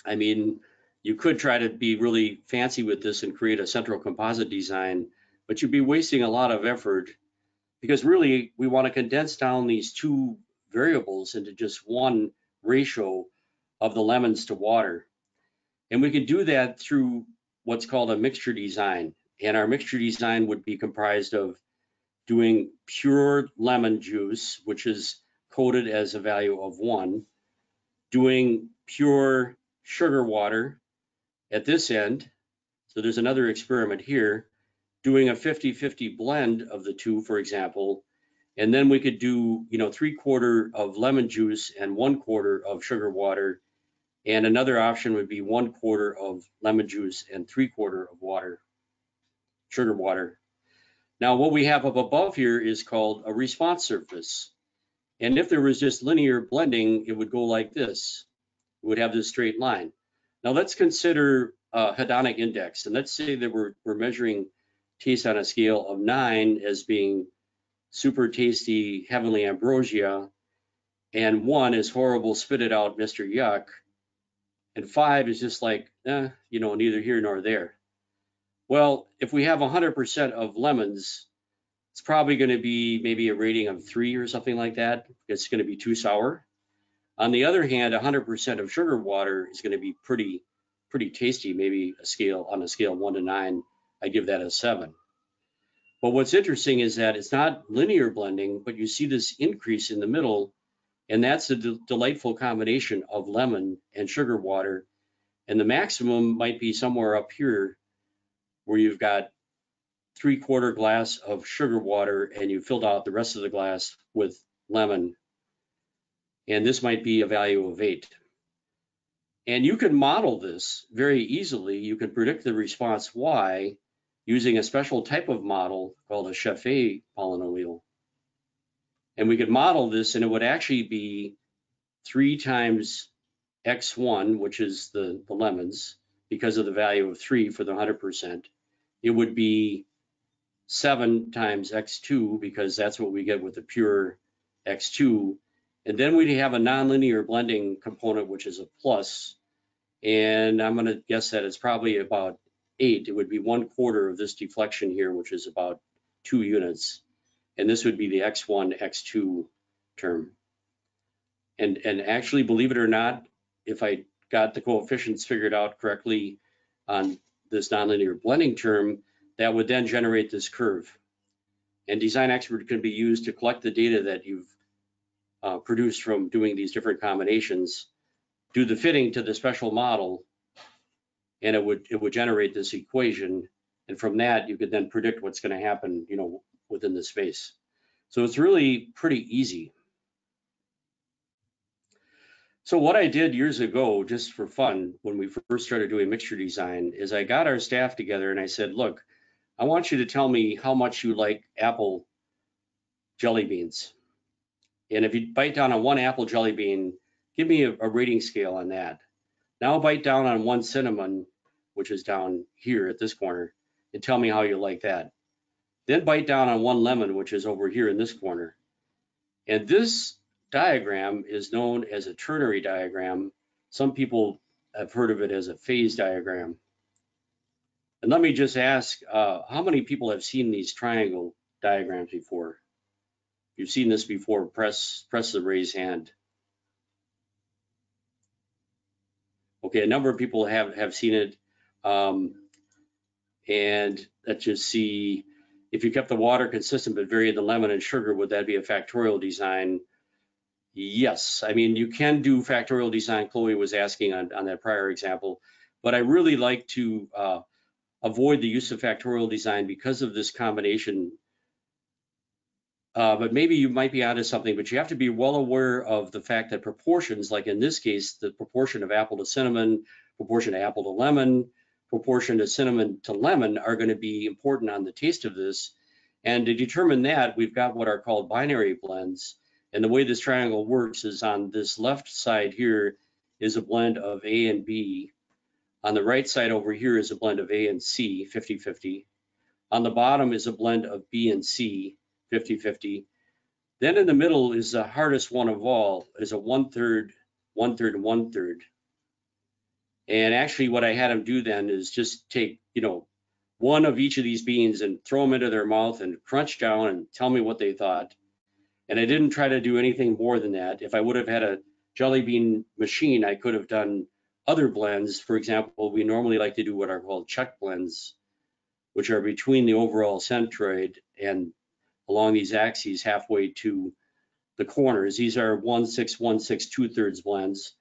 I mean, you could try to be really fancy with this and create a central composite design, but you'd be wasting a lot of effort, because really we want to condense down these 2 variables into just 1 ratio of the lemons to water. And we can do that through what's called a mixture design. And our mixture design would be comprised of doing pure lemon juice, which is coded as a value of 1, doing pure sugar water at this end. So there's another experiment here, doing a 50-50 blend of the 2, for example, And then we could do, 3/4 of lemon juice and 1/4 of sugar water. And another option would be 1/4 of lemon juice and 3/4 of water, sugar water. Now, what we have up above here is called a response surface. And if there was just linear blending, it would go like this. It would have this straight line. Now let's consider a hedonic index. And let's say that we're measuring taste on a scale of 9 as being super tasty, heavenly ambrosia, and 1 is horrible, spit it out, Mr. Yuck, and 5 is just like, neither here nor there. Well, if we have 100% of lemons, it's probably going to be maybe a rating of 3 or something like that. It's going to be too sour. On the other hand, 100% of sugar water is going to be pretty tasty, maybe on a scale of 1 to 9, I give that a 7. But what's interesting is that it's not linear blending, but you see this increase in the middle, and that's a delightful combination of lemon and sugar water. And the maximum might be somewhere up here where you've got 3/4 glass of sugar water and you filled out the rest of the glass with lemon. And this might be a value of 8. And you can model this very easily. You can predict the response Y using a special type of model called a Chaffee polynomial. And we could model this, and it would actually be 3 times x1, which is the lemons, because of the value of 3 for the 100%. It would be 7 times x2, because that's what we get with the pure x2. And then we have a nonlinear blending component, which is a plus. And I'm going to guess that it's probably about 8. It would be 1/4 of this deflection here, which is about 2 units. And this would be the x1, x2 term. And actually, believe it or not, if I got the coefficients figured out correctly on this nonlinear blending term, that would then generate this curve. And Design Expert can be used to collect the data that you've produced from doing these different combinations, do the fitting to the special model, and it would generate this equation. And from that, you could then predict what's going to happen, within the space. So it's really pretty easy. So what I did years ago, just for fun, when we first started doing mixture design, is I got our staff together and I said, look, I want you to tell me how much you like apple jelly beans. And if you bite down on 1 apple jelly bean, give me a rating scale on that. Now bite down on 1 cinnamon, which is down here at this corner, and tell me how you like that. Then bite down on 1 lemon, which is over here in this corner. And this diagram is known as a ternary diagram. Some people have heard of it as a phase diagram. And let me just ask, how many people have seen these triangle diagrams before? If you've seen this before, press the raise hand. Okay, a number of people have seen it. And let's just see, if you kept the water consistent but varied the lemon and sugar, would that be a factorial design? Yes, I mean, you can do factorial design. Chloe was asking on that prior example, but I really like to avoid the use of factorial design because of this combination. But maybe you might be onto something, but you have to be well aware of the fact that proportions, like in this case, the proportion of apple to cinnamon, proportion of apple to lemon, proportion of cinnamon to lemon are going to be important on the taste of this. And to determine that, we've got what are called binary blends. And the way this triangle works is on this left side here is a blend of A and B. On the right side over here is a blend of A and C, 50-50. On the bottom is a blend of B and C, 50-50. Then in the middle is the hardest one of all, is a 1/3, 1/3, 1/3. And actually what I had them do then is just take, one of each of these beans and throw them into their mouth and crunch down and tell me what they thought. And I didn't try to do anything more than that. If I would have had a jelly bean machine, I could have done other blends. For example, we normally like to do what are called check blends, which are between the overall centroid and along these axes halfway to the corners. These are 1/6, 1/6, 2/3 blends,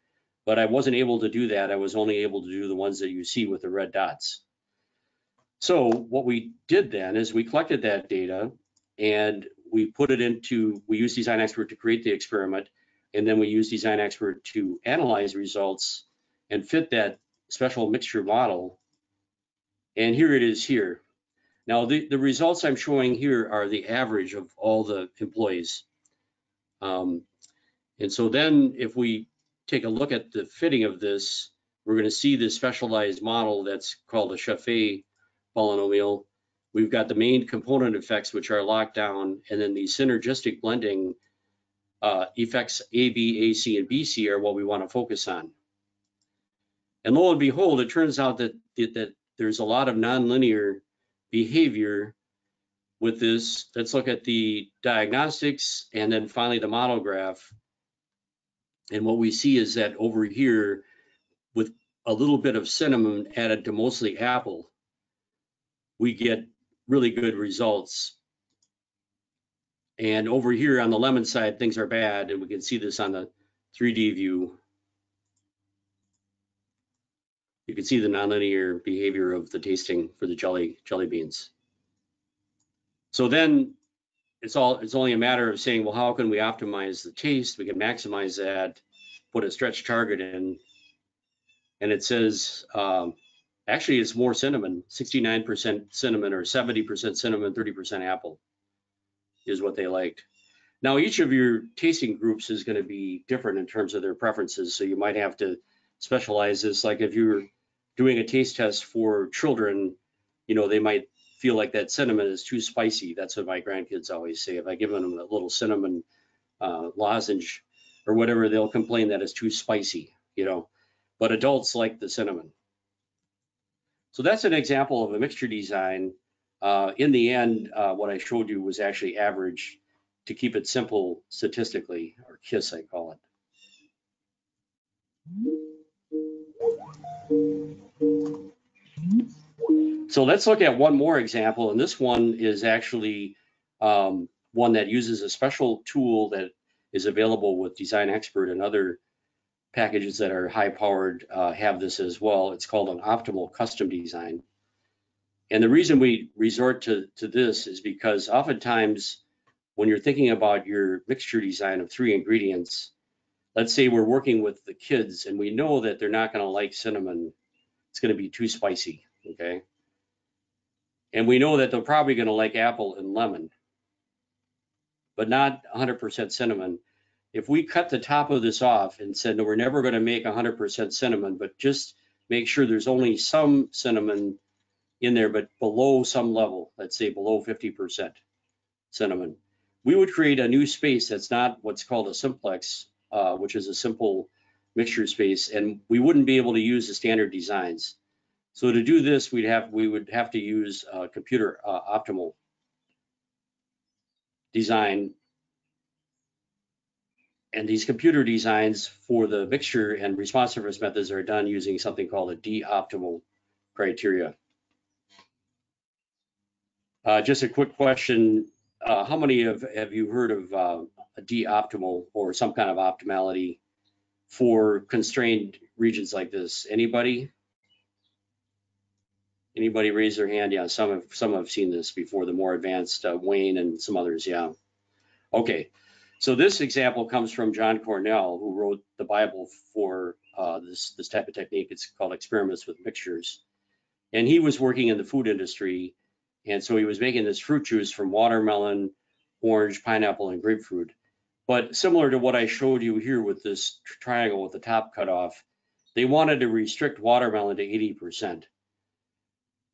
but I wasn't able to do that. I was only able to do the ones that you see with the red dots. So what we did then is we collected that data and we put it into, we use Design Expert to create the experiment, and then we use Design Expert to analyze results and fit that special mixture model. And here it is here. Now, the results I'm showing here are the average of all the employees. And so then if we take a look at the fitting of this, we're going to see this specialized model that's called a Chaffee polynomial. We've got the main component effects, which are locked down, and then the synergistic blending effects A, B, A, C, and BC are what we want to focus on. And lo and behold, it turns out that there's a lot of nonlinear behavior with this. Let's look at the diagnostics and then finally the model graph. And what we see is that over here, with a little bit of cinnamon added to mostly apple, we get really good results. And over here on the lemon side, things are bad, and we can see this on the 3D view. You can see the nonlinear behavior of the tasting for the jelly beans. So then it's only a matter of saying, well, how can we optimize the taste? We can maximize that, put a stretch target in, and it says, actually it's more cinnamon, 69% cinnamon or 70% cinnamon, 30% apple is what they liked. Now, each of your tasting groups is going to be different in terms of their preferences. So you might have to specialize this. Like if you're doing a taste test for children, you know, they might feel like that cinnamon is too spicy. That's what my grandkids always say. If I give them a little cinnamon lozenge or whatever, they'll complain that it's too spicy, you know, but adults like the cinnamon. So that's an example of a mixture design. In the end, what I showed you was actually average to keep it simple statistically, or KISS, I call it. So let's look at one more example, and this one is actually one that uses a special tool that is available with Design Expert, and other packages that are high-powered have this as well. It's called an optimal custom design. And the reason we resort to this is because oftentimes when you're thinking about your mixture design of 3 ingredients, let's say we're working with the kids and we know that they're not going to like cinnamon. It's going to be too spicy, okay? And we know that they're probably going to like apple and lemon, but not 100% cinnamon. If we cut the top of this off and said, no, we're never going to make 100% cinnamon, but just make sure there's only some cinnamon in there, but below some level, let's say below 50% cinnamon, we would create a new space that's not what's called a simplex, which is a simple mixture space, and we wouldn't be able to use the standard designs. So to do this, we would have to use computer optimal design. And these computer designs for the mixture and responsiveness methods are done using something called a D-optimal criteria. Just a quick question. How many have you heard of a D-optimal or some kind of optimality for constrained regions like this? Anybody? Anybody raise their hand? Yeah, some have seen this before, the more advanced Wayne and some others, yeah. Okay, so this example comes from John Cornell, who wrote the Bible for this type of technique. It's called Experiments with Mixtures. And he was working in the food industry, and so he was making this fruit juice from watermelon, orange, pineapple, and grapefruit. But similar to what I showed you here with this triangle with the top cut off, they wanted to restrict watermelon to 80%.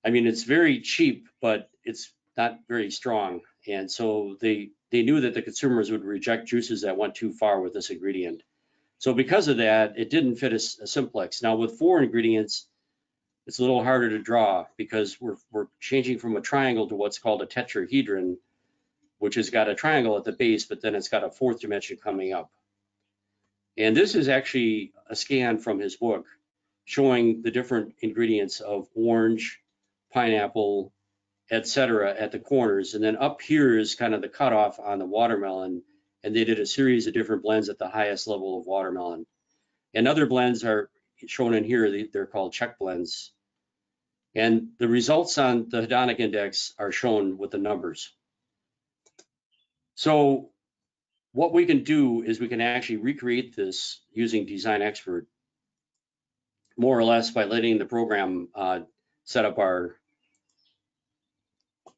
I mean, it's very cheap, but it's not very strong. And so they knew that the consumers would reject juices that went too far with this ingredient. So because of that, it didn't fit a simplex. Now with 4 ingredients, it's a little harder to draw because we're changing from a triangle to what's called a tetrahedron, which has got a triangle at the base, but then it's got a 4th dimension coming up. And this is actually a scan from his book showing the different ingredients of orange, pineapple, etc. at the corners. And then up here is kind of the cutoff on the watermelon. And they did a series of different blends at the highest level of watermelon. And other blends are shown in here. They're called check blends. And the results on the hedonic index are shown with the numbers. So what we can do is we can actually recreate this using Design Expert, more or less by letting the program set up our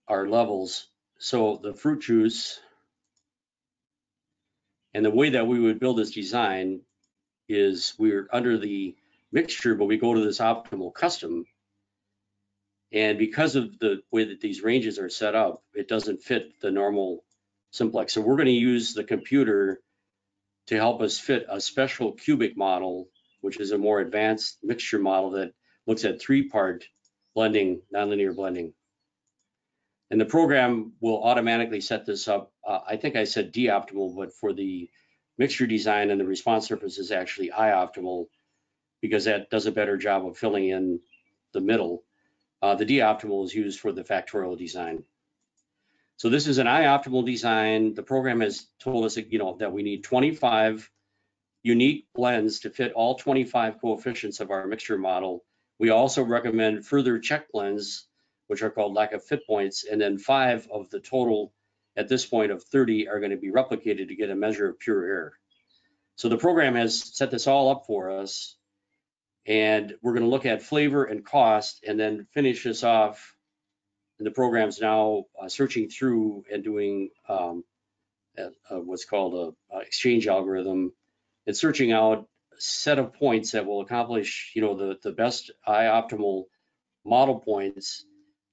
levels. So the fruit juice, and the way that we would build this design is we're under the mixture, but we go to this optimal custom. And because of the way that these ranges are set up, it doesn't fit the normal simplex. So we're going to use the computer to help us fit a special cubic model, which is a more advanced mixture model that looks at 3-part blending, nonlinear blending. And the program will automatically set this up. I think I said D-optimal, but for the mixture design and the response surface is actually I-optimal, because that does a better job of filling in the middle. The D-optimal is used for the factorial design. So this is an I-optimal design. The program has told us that, that we need 25 unique blends to fit all 25 coefficients of our mixture model. We also recommend further check blends, which are called lack of fit points, and then 5 of the total at this point of 30 are going to be replicated to get a measure of pure air. So the program has set this all up for us, and we're going to look at flavor and cost and then finish this off. And the program's now searching through and doing what's called a exchange algorithm. It's searching out a set of points that will accomplish, the best I-optimal model points,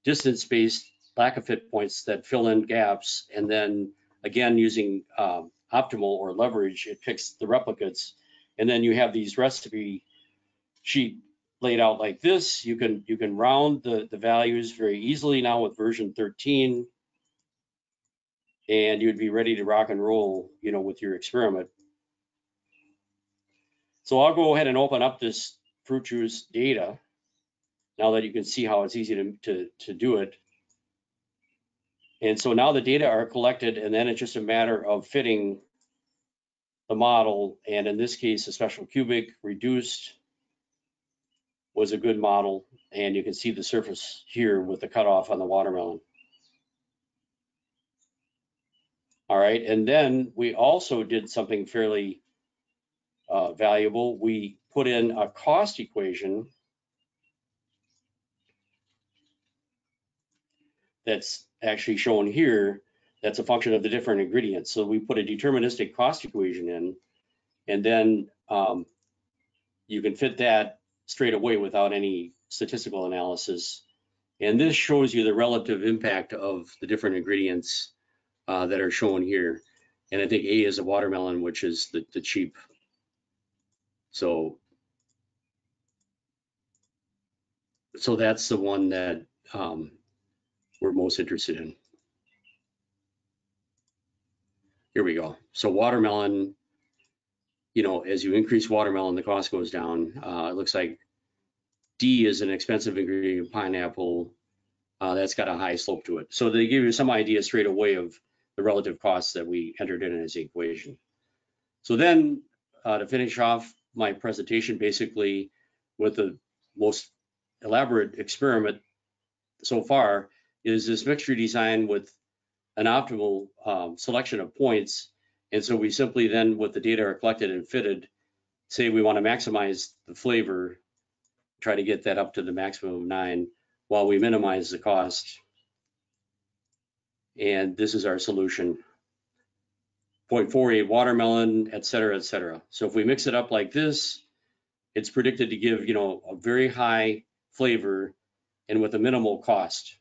distance-based lack of fit points that fill in gaps, and then again using optimal or leverage, it picks the replicates, and then you have these recipe sheet laid out like this. You can round the values very easily now with version 13, and you'd be ready to rock and roll, with your experiment. So I'll go ahead and open up this fruit juice data now that you can see how it's easy to do it. And so now the data are collected, and then it's just a matter of fitting the model. And in this case, a special cubic reduced was a good model. And you can see the surface here with the cutoff on the watermelon. All right, and then we also did something fairly valuable. We put in a cost equation that's actually shown here. That's a function of the different ingredients. So we put a deterministic cost equation in, and then you can fit that straight away without any statistical analysis. And this shows you the relative impact of the different ingredients that are shown here. And I think A is a watermelon, which is the cheap. So that's the one that we're most interested in. Here we go. So watermelon, as you increase watermelon, the cost goes down. It looks like D is an expensive ingredient, pineapple. That's got a high slope to it. So they give you some idea straight away of the relative costs that we entered in as the equation. So then to finish off my presentation, basically with the most elaborate experiment so far is this mixture design with an optimal selection of points. And so we simply then, with the data are collected and fitted, say we want to maximize the flavor, try to get that up to the maximum of 9 while we minimize the cost. And this is our solution. 0.48 watermelon, et cetera, et cetera. So if we mix it up like this, it's predicted to give, a very high flavor and with a minimal cost.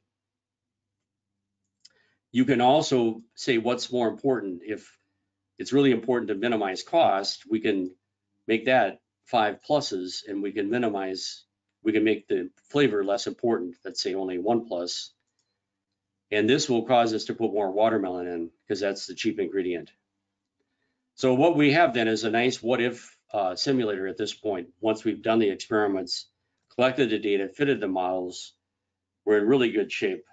You can also say what's more important. If it's really important to minimize cost, we can make that 5 pluses, and we can make the flavor less important, let's say only 1 plus. And this will cause us to put more watermelon in because that's the cheap ingredient. So what we have then is a nice what if simulator at this point. Once we've done the experiments, collected the data, fitted the models, we're in really good shape.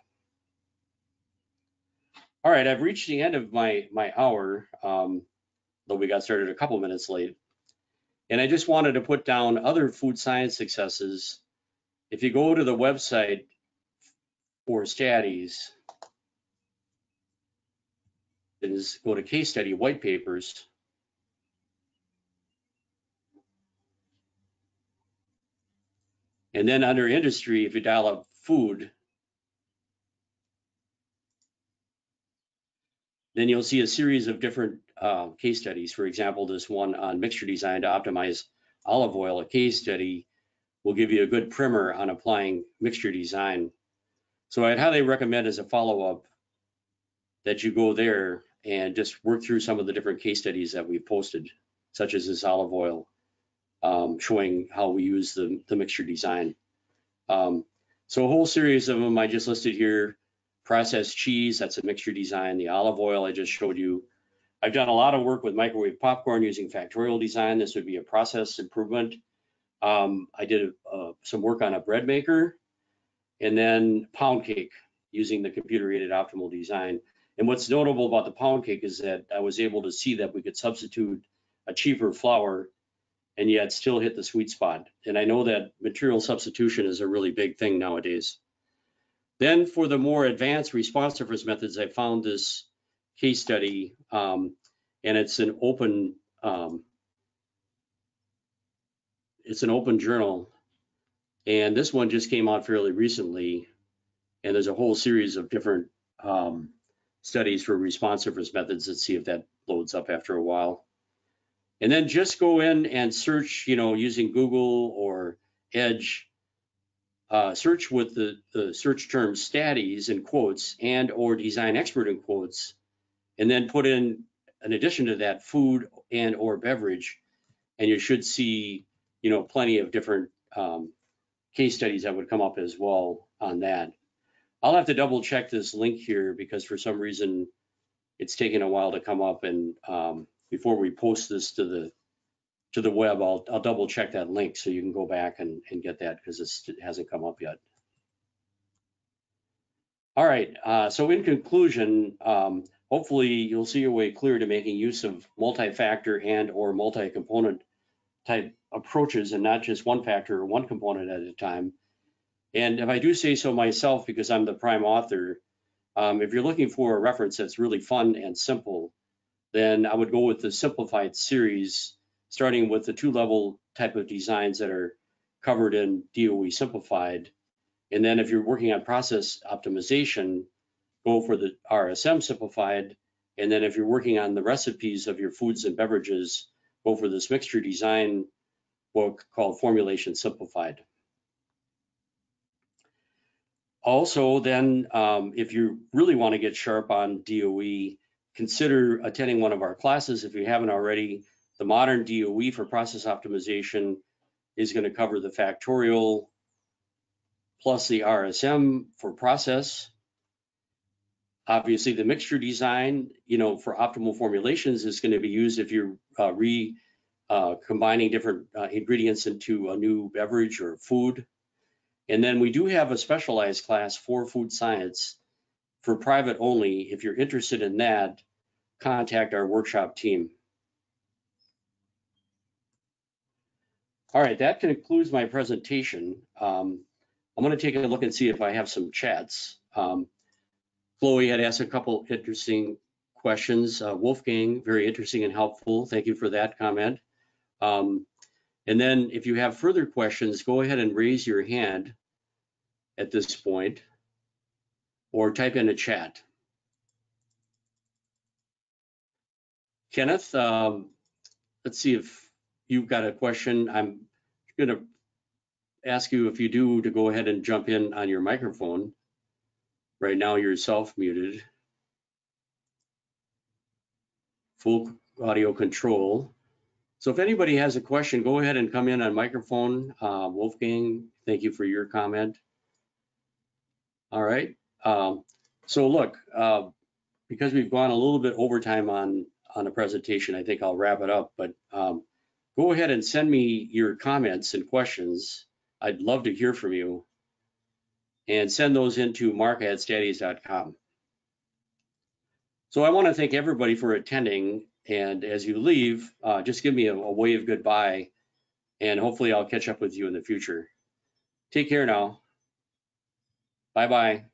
All right, I've reached the end of my hour, though we got started a couple minutes late. And I just wanted to put down other food science successes. If you go to the website for Staties, is go to case study white papers. And then under industry, if you dial up food, then you'll see a series of different case studies. For example, this one on mixture design to optimize olive oil, a case study will give you a good primer on applying mixture design. So I'd highly recommend as a follow-up that you go there and just work through some of the different case studies that we've posted, such as this olive oil, showing how we use the mixture design. So a whole series of them I just listed here. Processed cheese, that's a mixture design. The olive oil I just showed you. I've done a lot of work with microwave popcorn using Factorial Design. This would be a process improvement. I did some work on a bread maker, and then pound cake using the computer-aided optimal design. And what's notable about the pound cake is that I was able to see that we could substitute a cheaper flour and yet still hit the sweet spot. And I know that material substitution is a really big thing nowadays. Then for the more advanced responsiveness methods, I found this case study, and it's an open journal. And this one just came out fairly recently, and there's a whole series of different studies for responsiveness methods. Let's see if that loads up after a while. And then just go in and search, using Google or Edge, search with the search term staties in quotes and or design expert in quotes, and then put in addition to that food and or beverage, and you should see, plenty of different case studies that would come up as well on that. I'll have to double check this link here because for some reason it's taken a while to come up, and before we post this to the web, I'll double check that link so you can go back and get that because it hasn't come up yet. All right, so in conclusion, hopefully you'll see your way clear to making use of multi-factor and or multi-component type approaches and not just one factor or one component at a time. And if I do say so myself, because I'm the prime author, if you're looking for a reference that's really fun and simple, then I would go with the simplified series, starting with the 2-level type of designs that are covered in DOE simplified. And then if you're working on process optimization, go for the RSM simplified. And then if you're working on the recipes of your foods and beverages, go for this mixture design book called Formulation Simplified. Also, then, if you really want to get sharp on DOE, consider attending one of our classes if you haven't already. The modern DOE for process optimization is going to cover the factorial plus the RSM for process. Obviously, the mixture design, for optimal formulations is going to be used if you're combining different ingredients into a new beverage or food. And then we do have a specialized class for food science for private only. If you're interested in that, contact our workshop team. All right, that concludes my presentation. I'm going to take a look and see if I have some chats. Chloe had asked a couple interesting questions. Wolfgang, very interesting and helpful. Thank you for that comment. And then if you have further questions, go ahead and raise your hand at this point or type in a chat. Kenneth, let's see if you've got a question. I'm going to ask you, if you do, to go ahead and jump in on your microphone. Right now you're self-muted. Full audio control. So if anybody has a question, go ahead and come in on microphone. Wolfgang, thank you for your comment. All right. So look, because we've gone a little bit overtime on a presentation, I think I'll wrap it up. But go ahead and send me your comments and questions. I'd love to hear from you. And send those into mark@staties.com. So I want to thank everybody for attending. And as you leave, just give me a wave goodbye. And hopefully I'll catch up with you in the future. Take care now. Bye-bye.